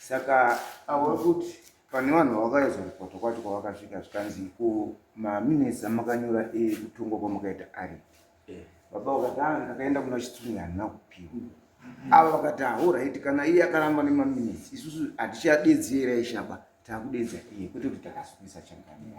Saka awekuti pane vanhu vakaizoripota kwacho kwavakasvika zvikanzi kumaminesi amakanyora ekutongwa kwamukaita ari baba vakati ndakaenda kuna Chitsunga handina kupiwa ava vakati alright kana iye akaramba nemaminesi isusu hatichadedzerai shaba takudedza iye kwete kuti takasvisa changani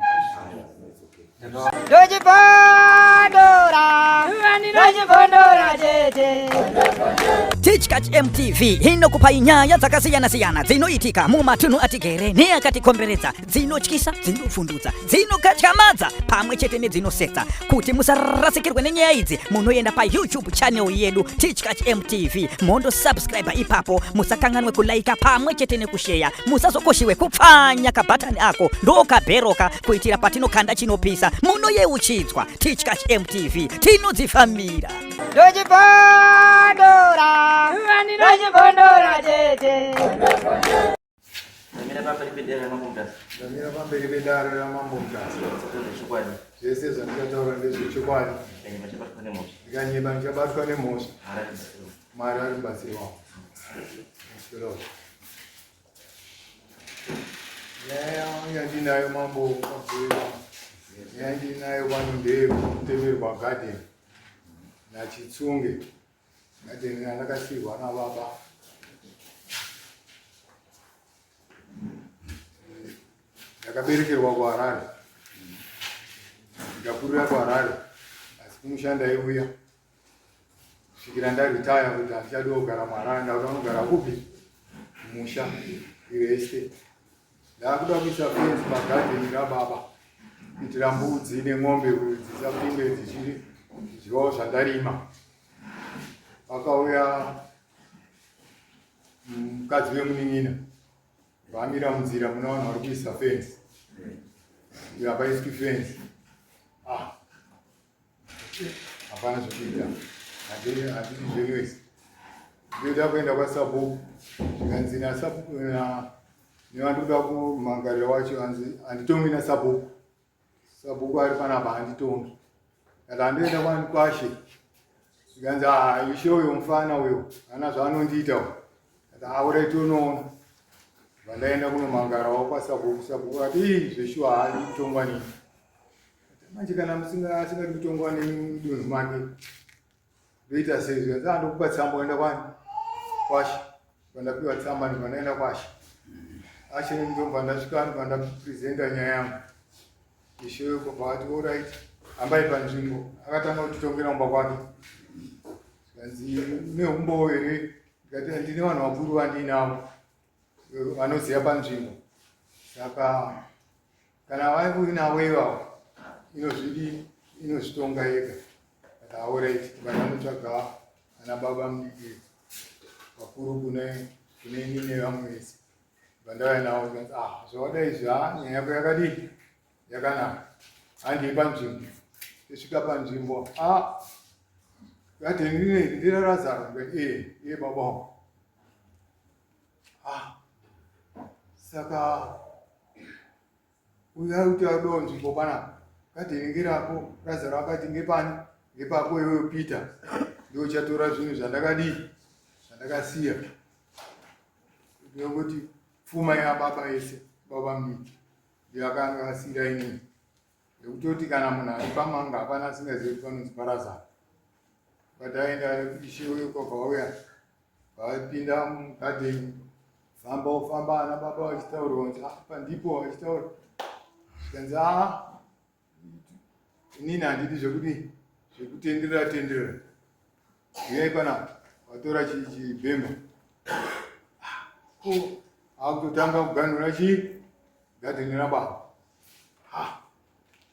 Teachcatch MTV inokupa nyaya dzakasiyana-siyana dzinoitika mumatunhu atigere neakatikomberedza, dzinotyisa, dzinofundutsa, dzinokatyamadza pamwe chete nedzinosetsa. Kuti musarasikirwe nenyaya idzi, munoenda pa YouTube channel yedu Teachcatch MTV, mondo subscribe ipapo, musakanganwe kulaika pamwe chete nekushare, musazokoshiwe kupfanya kabhatani ako ndokabheroka kuitira patinokanda chinopisa munoyeuchidzwa. Teachcatch MTV tinodzifamira. Ndojipondora tete. Ndamira pamberi pedare ramambo mutasi. Zvese zvandikataura ndezvechokwadi. Ndikanyeba ndichabatwa nemhosva. Mwari ari mubatsiri wangu. Nyaya yandinayo mambo yandinayo vanhu ndeyekutemerwa gadheni naChitsunge. Gadheni randakasirwa nababa. Ndakaberekerwa kuHarare. Ndikakurira kuHarare. Asi kumushanda aiuya. Kusvikira ndaritaya kuti handichadi kugara muHarare, ndakuda kunogara kupi? Musha, estate. Ndakuda kuisa fence pagadheni rababa. Kuitira mbudzi nemombe kuti dzisapinde dzichidyawo zvandarima. Vakauya mukadzi wemunin'ina vamira munzira muna vanhu vari kuisa fence. Hapaiswi fence. Hapana zvekuita. Handiti zvenwezi. Ndoda kuenda kwaSabhuku. Zvikanzi nevandoda kumhangarira wacho handitongi naSabhuku. Sabhuku ari panapa handitongi. Kana handoenda kwashe. Zvikanzi ishoyo mufana wewo. Hana zvaanondiita uyu. Alright unoona. Vandaenda kunomhangarawo kwaSabhuku. Sabhuku ati zveshuwa haadi kutongwa nini. Manje kana asingadi kutongwa nemudunhu make. Ndoita sei zvikanzi ndokupa tsamba uenda kwani? Kwashe. Vandapiwa tsamba ndikanaenda kwashe. Ashe ndobva ndasvika ndapresenta nyaya yangu. Ishoyo kubva ati alright. Hambai panzvimbo. Akatanga kutitongera mumba kwake. Zvikanzi neumbo here. Ndikati ndine vanhu vakuru vandinavo vanoziva panzvimbo. Saka kana vainavo ivavo inozvitonga yega. Kati alright. Vandanotsvaga ana baba mudiki vakuru kune ini nevamwe vese. Vandauya navo zvikanzi zvawada izvi nyaya yako yakadii? Yakanaka. Handei panzvimbo. Tosvika panzvimbo. Kati ndine Razaro. Ndikati iye baba wangu. Saka uya kuti adowo nzvimbo panapa. Kati ngirapo. Razaro akati ngepani? Ngepako iwewe Peter. Ndochatora zvinhu zvandakasiya. Ndokuti pfuma yababa ese, baba mudiki. Ndiyakanga asira inini. Ndokutoti kana munhu ari pamanga hapana asingazivi kuti panonzi paRazaro. Pataenda ishewe kwakauya. Vapinda mugadheni. Famba ana baba vachitaura kuti pandipo vachitaura. Zvikanzi inini handidi zvekutenderera. Uyai panapa. Vatora chibhemba. Akutotanga kuganhura gadheni rababa.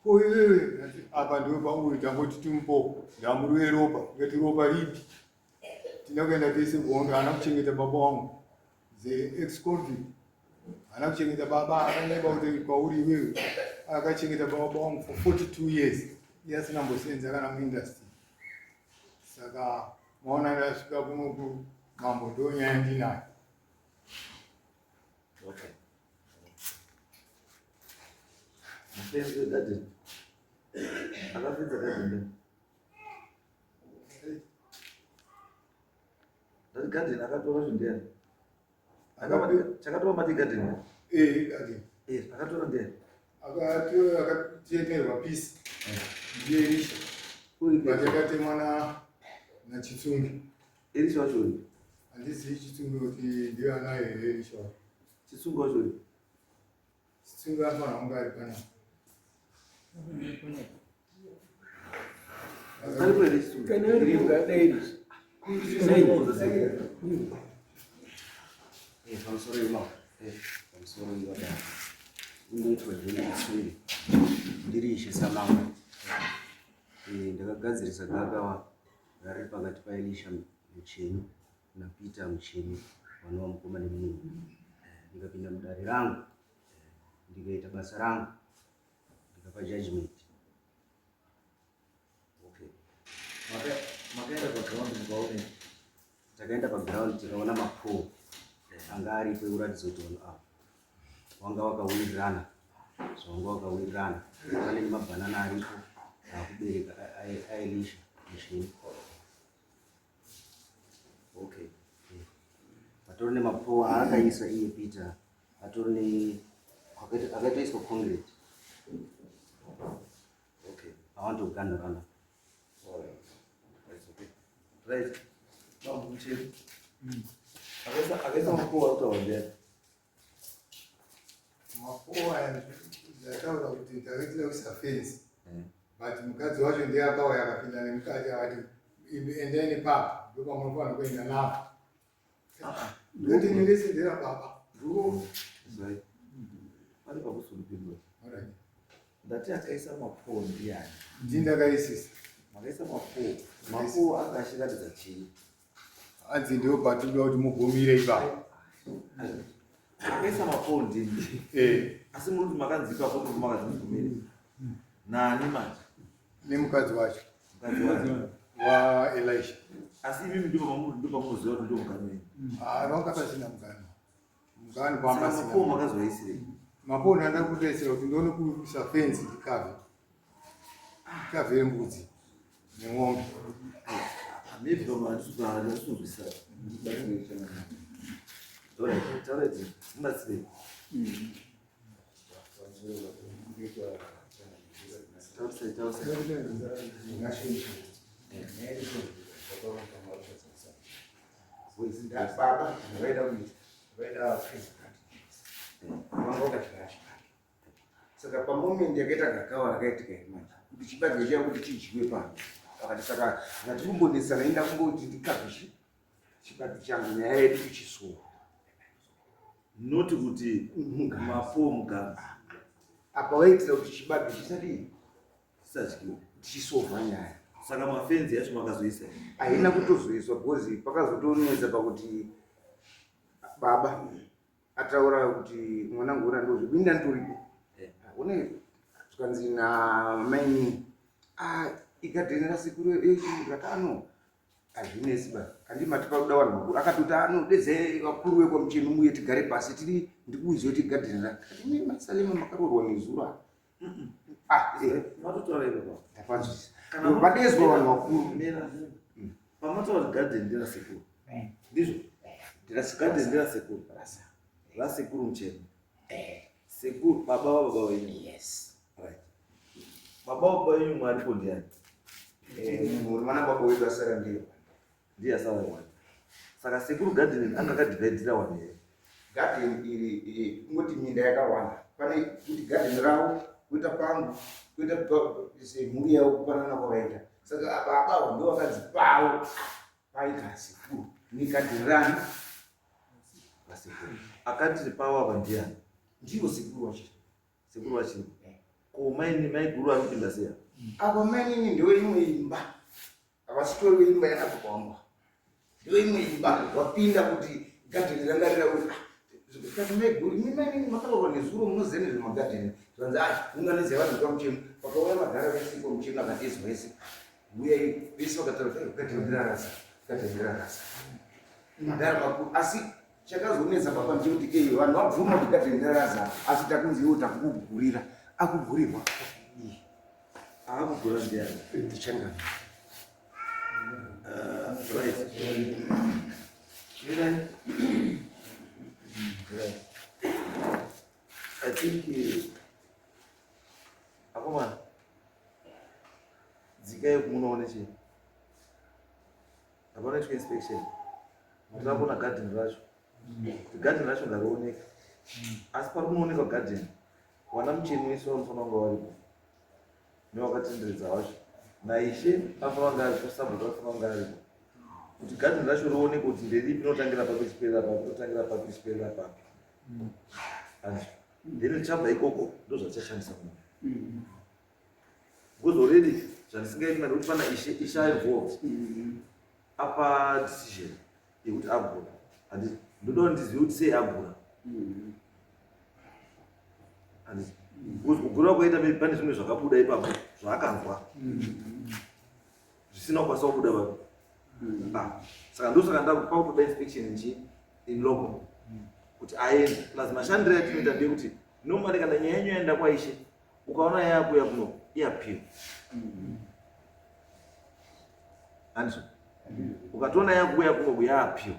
Iwewe apa ndiwe pauyu tangoti timupo ndamuri weropa. Ngati ropa ripi. Tinokuenda tese kuhondo. Hana kuchengeta baba wangu. Ex-convict. Hana kuchengeta baba. Akanyeba kuti kwauri iwewe. Akachengeta baba wangu for 42 years. Iye asina mbosenza kana muindustry. Saka maona ndasvika kunoku mambo ndonyaya ndinayo. Okay. Mpenzi gadheni. Akapedza gadheni. Gadheni akatora zvindiyani. Chakatoa mati garden. Garden. Akatora ndiye. Akatenderwa pisi. Ndiye Elisha. Vachakatemwa naChitsungi. Elisha wacho. Handisi Chitsungi kuti ndiye ana Elisha. Chitsungi wacho. Chitsungi afana kunga ari pana. Ari kweli Chitsungi. Kana Elisha. Pamusoro ino. Pamusoro ino da. Unoitwa zviri ndirishe samanga. Ndakagadzirisa gagawa rari pakati paElisha mucheni naPeter mucheni vanova mukoma nemunhu. Ndikapinda mudare rangu ndikaita basa rangu ndikapa judgment. Okay. Makaenda paground ndikaone. Takaenda paground tikaona mapool anga aripo ekuratidza kuti vanhu ava wanga wakawirirana. Zvawanga wakawirirana. Pane mabhanana aripo akubereka aElisha mucheni. Okay. Patori nemapool aakaisa iye Peter. Patori akaitoiswa concrete. Okay. I want to gun runner. That's okay. Right. Mambo mchini. Akaisa mapoa utaondea. Mapoa yataura kuti ndakaitira kusafenzi. But mukadzi wacho ndiye akauya akapinda nemukadzi akati endeni papa ndopamunofanira kuenda napo. Ndoti ndingesendera baba. Zai. Ari pakusulupirwa. Alright. Ndati akaisa mapoa ndiyani. Ndindakaisisa. Makaisa mapoa akashiratidza chii. Anzi ndio patuda kuti mugumire ipapo. Akaisa mapoa ndini. Asi muri makanzipa hapo kuti makadzigumire. Nani manje? Nemukadzi wacho. Mukadzi wacho. Wa Elisha. Asi mimi ndipo pamuziva kuti ndo mukadzi. Vanga pasina mukadzi. Mukadzi kwamba sina. Mapoa makazoisire. Mapoa ndanda kutesera kuti ndione kuisa fence ndikave. Kave mbudzi nemombe. Maybe kama ndisuzvisa. Taurati mbatsire. Baba, saka pamomendi yakaita gakawa rakaitika manje kuti chibage chaiwo kuti chidyiwe pano akati saka ngatikumbonesana inda kumboti ndikabishi chibage changu nyaya yedu kuchisuwa Noti kuti mapoa muganga. apa waitira kuti chibage chisati Sadyiwe. chisova nyaya. Saka mafenzi yacho makazoisa. Haina kutozoiswa bhozi pakazotonetsa pakuti baba ataura kuti mwanangu ura ndozvibinda nditoripo. Une zvikanzi namaini igadhenera sikuru ratano hazvinesi basi handimati pakuda vanhu vakuru akatoti anodedzai vakuru vekwamucheni muye tigare pasi tiri ndikuuziva kuti igadhenera kati mimi masalema makaroorwa nezura. Matotaura baba. Tapanzwisa vadezwa vanhu vakuru Pamataura kuti garden ndira sekuru. Ndizvo? Garden ndira sekuru. Rasekuru mucheni. Sekuru baba wenyu. Yes. Right. Baba wenyu mwaripo ndiani? Mwana baba wedu asara ndiye asara wani. Saka sekuru garden angakadhivaidhira wani here. Garden iri ngoti minda yakawanda. Pane kuti garden ravo kuita pangu kuita semhuri yavo kupanana kwavaita. Saka baba ndo vakadzipawo paita sekuru nikadirani vasekuru. Akati pawa apa ndiani? Ndiwo sekuru wacho. Sekuru wacho. Ko maiguru anopinda seya? Apa maini ndiwe imwe imba. Avasitori imba yakakwamba. Ndiwe imwe imba wapinda kuti garden ranga rira Zvikati maiguru imi maini makaroorwa nezuro munozenera magarden. Zvanzi unganidzai vanhu pamucheni pakauya magara vese pamucheni akatezwa vese. Uye vese vakataura kuti garden ndirarasa. Garden ndirarasa. Madhara makuru asi chakazonetsa baba ndechekuti vanhu vabvuma kuti garden ndirarasa asi takunzi iwo takukugurira akugurirwa. Akugura ndiani? Ndichanga. Right. I think akoma dzikai kumunoone chii apanoitwa inspection mutambona garden racho garden racho ngarioneka asi pari kunoonekwa garden wana mucheni wese vanofanira kunga varipo nevakatenderedza vacho naishe anofanira kunga aripo sabhuta anofanira kunga aripo kuti garden racho rioneke kuti nderipi rinotangira papi richiperera papi rinotangira papi richiperera papi then richabva ikoko ndo zvatichashandisa kuno because already zvandisingaiti nekuti pana ishe involved apa decision yekuti agura handiti ndoda ndizive kuti sei agura handiti because kugura kwaita pane zvimwe zvakabuda ipapo zvaakanzwa zvisina kukwanisa kubuda papi saka ndosaka ndakupa kutoda inspection nchi in local kuti aende plus mashandiro atinoita ndekuti nomari kana nyaya yenyu yaenda kwaishe ukaona yakuya kuno iyapiwa handizvo ukatoona yakuya kuno kuyapiwa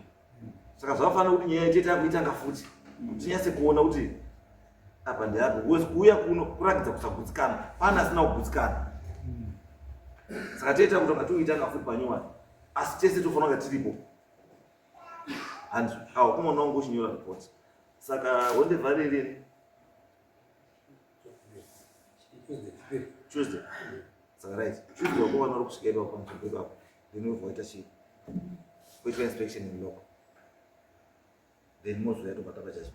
saka zvakafanira kuti nyaya chete yakuitanga futi kuti tinyase kuona kuti apa ndeapo because kuuya kuno kuratidza kusagutsikana pana asina kugutsikana saka toita kuti ngatiuitanga futi panyowani asi tese tofanira kunga tiripo handizvo awo kumona wangu uchinyora report saka wondevharireni Tuesday. Saka right. Tuesday wakuwana uri kusvika ipapo panzvimbo ipapo. Then wobva waita chii? Kuitwa inspection in local. Then mozvo yatobata pajudgment.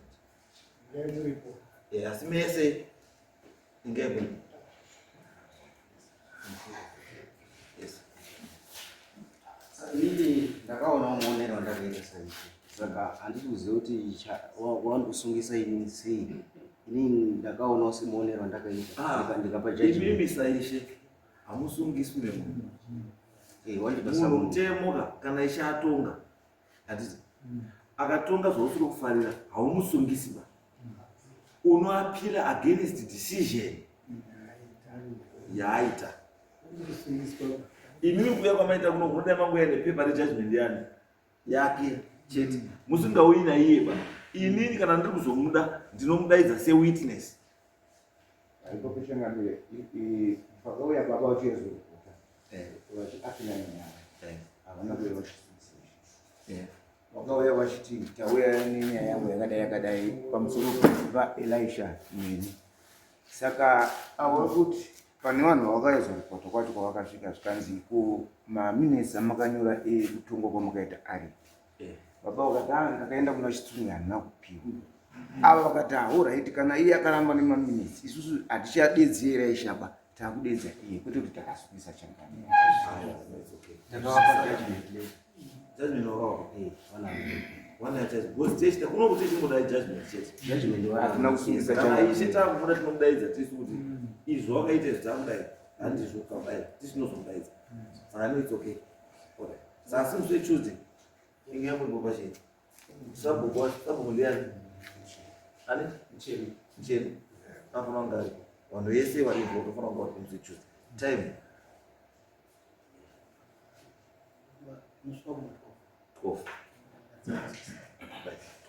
Asi mese ingaipo. Yes. Inini ndakaona muonero ndakaita sei. Saka handiti kuziva kuti wandosungisa inini sei. Inini ndakaona semuonero ndakaita ndikapa judgment. Imimi saishe hamusungiswi nemunhu. Wandikasaba mutemo kana ishe atonga handiti akatonga zvausiri kufarira haumusungisi ba unoapira against decision yaaita. Imimi kuuya kwamaita kuno kunoda mangoya nepepa rejudgment yani yake chete musingauyi naiye ba inini kana ndiri kuzomuda ndinomudaidza sewitness. Aikopesha pakauya baba uchizoripota apinda nenyaya havana kuya vachisiisa vakauya vachiti tauya nenyaya yangu yakadai pamusoro paElisha nini. Saka auri kuti pane vanhu vakaizoripota kwacho kwavakasvika zvikanzi kumaminisa makanyora ekutongwa kwamakaita ari baba vakati ndakaenda kuna chitsunga handina kupiwa ava vakati alright kana iye akaramba nemaminisi isusu hatichadedzera ishaba takudedza iye kwete kuti takasungisa changani takavapa judgment Judgment wana judgment test kuno kuti chingodai judgment chete judgment hatina kusungisa kana changani ishe takubuda tinomudaidza tisu kuti izvo wakaita zvitamudai handizvo kabai tisinozomudaidza saka no it's okay alright saka simuswe Tuesday ingayambo pachete sabhuku ndiani ani mcheni afuna ngari vanhu vese varipo tofana kunga vari kumuswe Tuesday time 12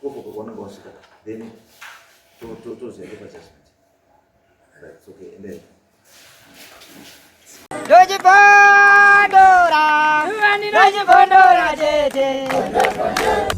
12 kwananga wasvika then toziya pajudgment right it's okay and then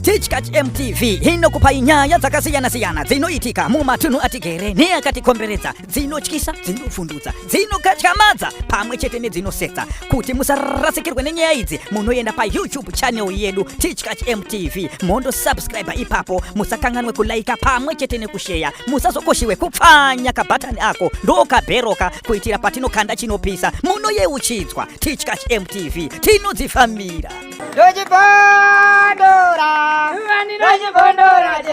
Teachcatch MTV inokupa nyaya dzakasiyana-siyana dzinoitika mumatunhu atigere neakatikomberedza, dzinotyisa, dzinofundutsa, dzinokatyamadza pamwe chete nedzinosetsa. Kuti musarasikirwe nenyaya idzi munoenda paYouTube channel yedu Teachcatch MTV mondo subscribe ipapo, musakanganwe kulaika pamwe chete nekushare, musazokoshiwe kupfanya kabhatani ako ndokabheroka kuitira patinokanda chinopisa munoyeuchidzwa. Teachcatch MTV tinodzifamira. Dojibondora, dojibondora,